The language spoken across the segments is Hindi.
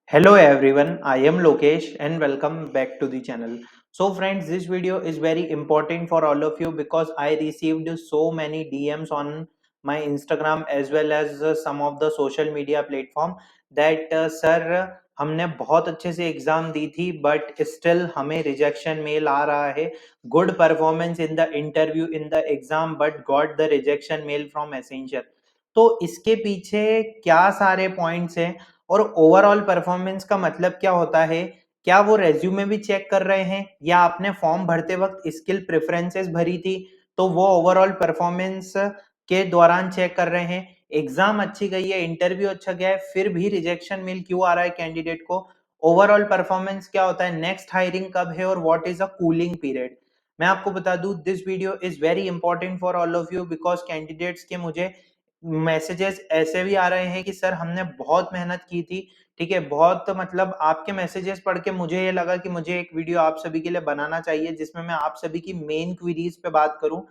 Hello everyone, I am Lokesh and welcome back to the channel. So friends, this video is very important for all of you because I received so many DMs on my Instagram as well as some of the social media platform that sir हमने बहुत अच्छे से एग्जाम दी थी बट स्टिल हमें रिजेक्शन मेल आ रहा है. Good performance in the interview in the exam but got the rejection mail from essential. तो इसके पीछे क्या सारे पॉइंट्स हैं और ओवरऑल परफॉर्मेंस का मतलब क्या होता है? क्या वो रेज़्यूमे भी चेक कर रहे हैं या आपने फॉर्म भरते वक़्त स्किल प्रेफ़रेंसेस भरी थी, तो वो ओवरऑल परफॉर्मेंस के दौरान चेक कर रहे हैं? एग्ज़ाम अच्छी गई है, इंटरव्यू अच्छा गया है, फिर भी रिजेक्शन मेल क्यों आ रहा है कैंडिडेट को? ओवरऑल परफॉर्मेंस क्या होता है? नेक्स्ट हायरिंग कब है और what is a cooling period? मैं आपको बता दूँ this video is very important for all of you because candidates के मुझे मैसेजेस ऐसे भी आ रहे हैं कि सर हमने बहुत मेहनत की थी, ठीक है? बहुत मतलब आपके मैसेजेस पढ़ के मुझे ये लगा कि मुझे एक वीडियो आप सभी के लिए बनाना चाहिए जिसमें मैं आप सभी की मेन क्वेरीज़ पे बात करूँ।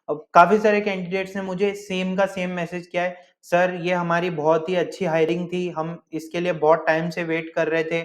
अब काफ़ी सारे कैंडिडेट्स ने मुझे सेम का सेम मैसेज किया है, सर ये हमारी बहुत ही अच्छी हायरिंग थी, हम इसके लिए बहुत टाइम से वेट कर रहे थे।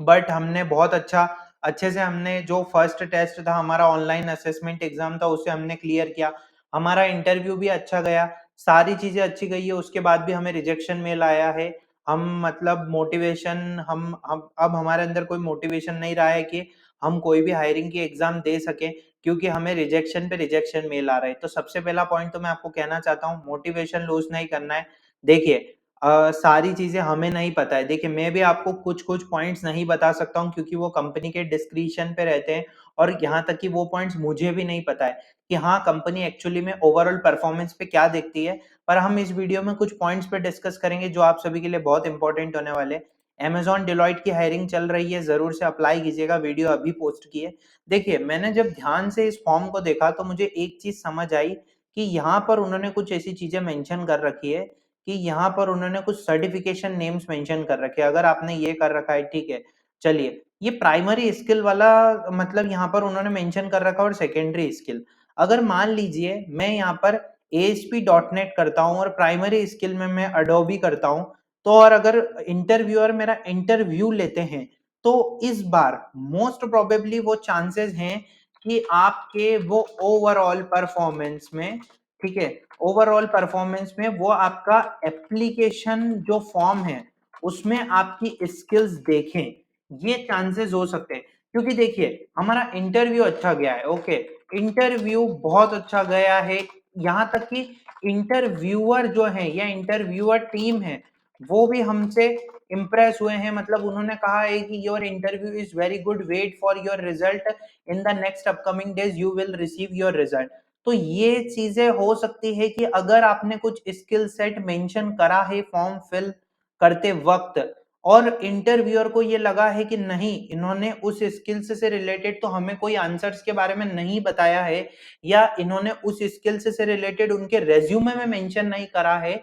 बट हमने बहुत अच्छे से हमने जो फर्स्ट टेस्ट था हमारा ऑनलाइन असेसमेंट एग्जाम था उसे हमने क्लियर किया। हमारा इंटरव्यू भी अच्छा गया, सारी चीज़ें अच्छी गई है उसके बाद भी हमें रिजेक्शन मेल आया है। हम मतलब मोटिवेशन हम अब हमारे अंदर कोई मोटिवेशन नहीं रहा है कि हम कोई भी हायरिंग की एग्ज़ाम दे सकें क्योंकि हमें रिजेक्शन पे रिजेक्शन मेल आ रहा है। तो सबसे पहला पॉइंट तो मैं आपको कहना चाहता हूँ मोटिवेशन लूज़ नहीं करना है। देखिए सारी चीज़ें हमें नहीं पता है। देखिए, मैं भी आपको कुछ-कुछ पॉइंट्स नहीं बता सकता हूँ क्योंकि वो कंपनी के डिस्क्रिशन पे रहते हैं और यहाँ तक कि वो पॉइंट्स मुझे भी नहीं पता है कि हाँ, कंपनी एक्चुअली में ओवरऑल परफॉर्मेंस पे क्या देखती है। पर हम इस वीडियो में कुछ पॉइंट्स पे डिस्कस करेंगे जो आप सभी के लिए बहुत इंपॉर्टेंट होने वाले हैं। अमेज़न, डेलॉयट की हायरिंग चल रही है, ज़रूर से अप्लाई कीजिएगा, वीडियो अभी पोस्ट की है। देखिए, मैंने जब ध्यान से इस फॉर्म को देखा तो मुझे एक चीज़ समझ आई कि यहाँ पर उन्होंने कुछ ऐसी चीज़ें मेंशन कर रखी है कि यहाँ पर उन्होंने कुछ सर्टिफिकेशन नेम्स मेंशन कर रखे हैं। अगर आपने ये कर रखा है ठीक है, चलिए ये प्राइमरी स्किल वाला मतलब यहाँ पर उन्होंने मेंशन कर रखा है और सेकेंडरी स्किल। अगर मान लीजिए मैं यहाँ पर एएसपी डॉट नेट करता हूँ और प्राइमरी स्किल में मैं एडोबी करता हूँ, तो और अगर इंटरव्यूअर मेरा इंटरव्यू लेते हैं, तो इस बार मोस्ट प्रोबेबली वो चांसेस हैं कि आपके वो ओवरऑल परफॉर्मेंस में, ठीक है, ओवरऑल परफॉर्मेंस में वो आपका एप्लीकेशन जो फॉर्म है उसमें आपकी स्किल्स देखें, ये चांसेस हो सकते हैं क्योंकि देखिए हमारा इंटरव्यू अच्छा गया है, ओके, इंटरव्यू बहुत अच्छा गया है, यहाँ तक कि इंटरव्यूअर जो है या इंटरव्यूअर टीम है वो भी हमसे इम्प्रेस हुए हैं, मतलब उन्होंने कहा है कि your interview is very good, wait for your result, in the next upcoming days you will receive your result. तो ये चीजें हो सकती है कि अगर आपने कुछ स्किल सेट मेंशन करा है फॉर्म फिल करते वक्त और इंटरव्यूअर को ये लगा है कि नहीं इन्होंने उस स्किल्स से रिलेटेड तो हमें कोई आंसर्स के बारे में नहीं बताया है या इन्होंने उस स्किल्स से रिलेटेड उनके रेज्यूमे में मेंशन नहीं करा है,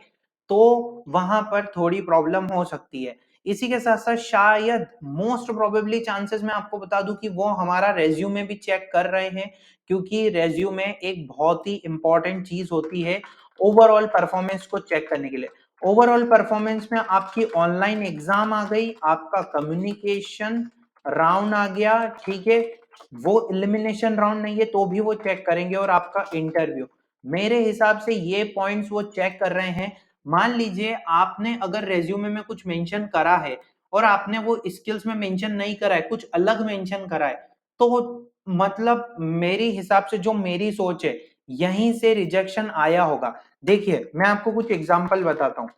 तो वहां पर थोड़ी प्रॉब्लम हो सकती है। इसी के साथ साथ शायद मोस्ट प्रोबेबली चांसेस मैं आपको बता दूं कि वो हमारा रेज्यूमे भी चेक कर रहे हैं क्योंकि रेज्यूमे एक बहुत ही इंपॉर्टेंट चीज होती है ओवरऑल परफॉर्मेंस को चेक करने के लिए। ओवरऑल परफॉर्मेंस में आपकी ऑनलाइन एग्जाम आ गई, आपका कम्युनिकेशन राउंड आ गया, ठीक है, वो एलिमिनेशन राउंड नहीं है तो भी वो चेक करेंगे और आपका इंटरव्यू, मेरे हिसाब से ये पॉइंट्स वो चेक कर रहे हैं। मान लीजिए आपने अगर रेज्यूमे में कुछ मेंशन करा है और आपने वो स्किल्स में मेंशन नहीं करा है, कुछ अलग मेंशन करा है, तो मतलब मेरे हिसाब से जो मेरी सोच है यहीं से रिजेक्शन आया होगा। देखिए मैं आपको कुछ एग्जांपल बताता हूँ।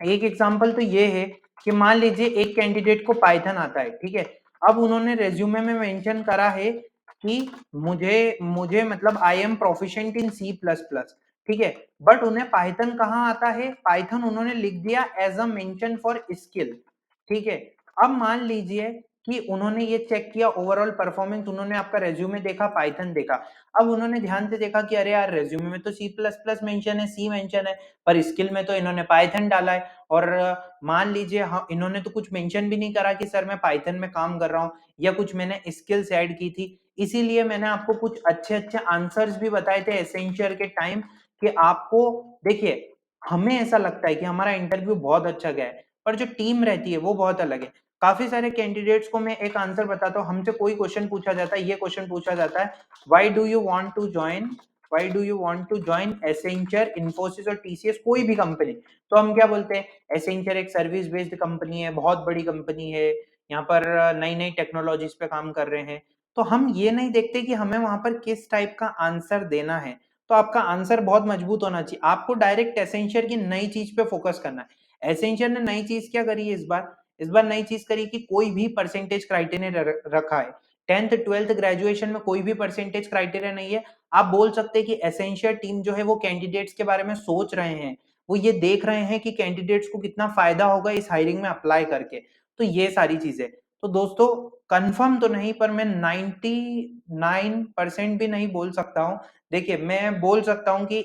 एक एग्जांपल तो ये है कि मान लीजिए एक कैंडिडेट को पाइथन आता है, ठीक है, अब उन्होंने रेज्यूमे में मेंशन करा है कि मुझे मुझे मतलब I am proficient in C plus plus, ठीक है, बट उन्हें पाइथन कहाँ आता है, पाइथन उन्होंने लिख दिया as a mention for skill, ठीक है। अब मान लीजिए कि उन्होंने ये चेक किया ओवरऑल परफॉर्मेंस, उन्होंने आपका रेज्यूमे देखा, पाइथन देखा, अब उन्होंने ध्यान से देखा कि अरे यार रेज्यूमे में तो सी प्लस प्लस मेंशन है, सी मेंशन है, पर स्किल में तो इन्होंने पाइथन डाला है और मान लीजिए हाँ, इन्होंने तो कुछ मेंशन भी नहीं करा कि सर मैं पाइथन में काम कर रहा हूँ या कुछ मैंने स्किल्स ऐड की थी। इसीलिए मैंने आपको कुछ अच्छे-अच्छे आंसर्स भी बताए थे एसेंशियल के टाइम कि आपको देखिए, हमें ऐसा लगता है कि हमारा इंटरव्यू बहुत अच्छा गया है, पर जो टीम रहती है वो बहुत अलग है। काफी सारे कैंडिडेट्स को मैं एक आंसर बताता हूँ, हमसे कोई क्वेश्चन पूछा जाता है, ये क्वेश्चन पूछा जाता है, why do you want to join Accenture, Infosys और टीसीएस, कोई भी कंपनी। तो हम क्या बोलते हैं, एसेंचर एक सर्विस बेस्ड कंपनी है, बहुत बड़ी कंपनी है, यहाँ पर नई नई टेक्नोलॉजीज पे काम कर रहे हैं। तो हम ये नहीं देखते कि हमें वहां पर किस टाइप का आंसर देना है। तो आपका आंसर बहुत मजबूत होना चाहिए, आपको डायरेक्ट एसेंचर की नई चीज पे फोकस करना है। एसेंचर ने नई चीज क्या करी है इस बार नई चीज करी कि कोई भी परसेंटेज क्राइटेरिया रखा है। 10th 12th ग्रेजुएशन में कोई भी परसेंटेज क्राइटेरिया नहीं है। आप बोल सकते हैं कि एसेंशियल टीम जो है वो कैंडिडेट्स के बारे में सोच रहे हैं, वो ये देख रहे हैं कि कैंडिडेट्स को कितना फायदा होगा इस हायरिंग में अप्लाई करके। तो ये सारी चीजें, तो दोस्तों कंफर्म तो नहीं पर मैं 99% भी नहीं बोल सकता हूँ। देखिए मैं बोल सकता हूँ कि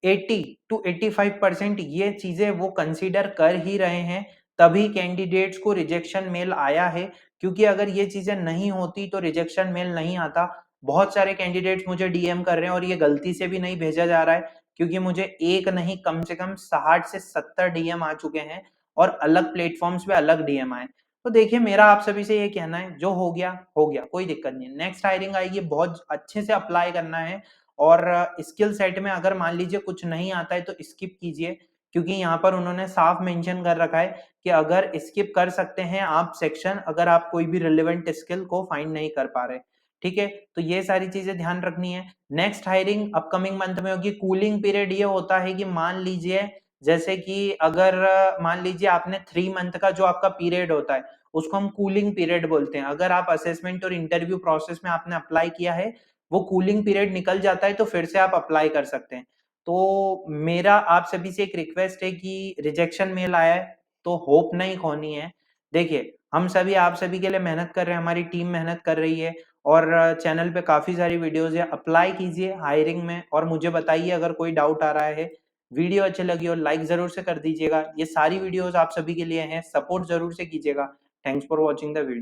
80 टू 85% ये चीजें वो कंसीडर कर ही रहे हैं, तभी कैंडिडेट्स को रिजेक्शन मेल आया है। क्योंकि अगर ये चीजें नहीं होती तो रिजेक्शन मेल नहीं आता। बहुत सारे कैंडिडेट्स मुझे डीएम कर रहे हैं और ये गलती से भी नहीं भेजा जा रहा है, क्योंकि मुझे एक नहीं कम से कम 60 से 70 डीएम आ चुके हैं और अलग प्लेटफॉर्म्स पे अलग डीएम आए। तो देखिए मेरा आप सभी से ये कहना है, जो हो गया, कोई दिक्कत नहीं है। नेक्स्ट हायरिंग आएगी, बहुत अच्छे से अप्लाई करना है। और स्किल सेट में अगर मान लीजिए कुछ नहीं आता है तो स्किप कीजिए, क्योंकि यहाँ पर उन्होंने साफ मेंशन कर रखा है कि अगर स्किप कर सकते हैं आप सेक्शन, अगर आप कोई भी रिलेवेंट स्किल को फाइंड नहीं कर पा रहे। ठीक है, तो ये सारी चीजें ध्यान रखनी है। नेक्स्ट हायरिंग अपकमिंग मंथ में होगी। कूलिंग पीरियड ये होता है कि मान लीजिए, जैसे कि अगर मान लीजिए आपने 3 मंथ का जो आपका पीरियड होता है उसको हम कूलिंग पीरियड बोलते हैं। अगर आप असेसमेंट और इंटरव्यू प्रोसेस में आपने अप्लाई किया है, वो कूलिंग पीरियड निकल जाता है तो फिर से आप अप्लाई कर सकते हैं। तो मेरा आप सभी से एक रिक्वेस्ट है कि रिजेक्शन मेल आया है तो होप नहीं खोनी है। देखिए हम सभी आप सभी के लिए मेहनत कर रहे हैं, हमारी टीम मेहनत कर रही है और चैनल पे काफी सारी वीडियोस है। अप्लाई कीजिए हायरिंग में और मुझे बताइए अगर कोई डाउट आ रहा है। वीडियो अच्छी लगी हो लाइक जरूर से कर दीजिएगा। ये सारी वीडियोस आप सभी के लिए हैं, सपोर्ट जरूर से कीजिएगा। Thanks for watching the video.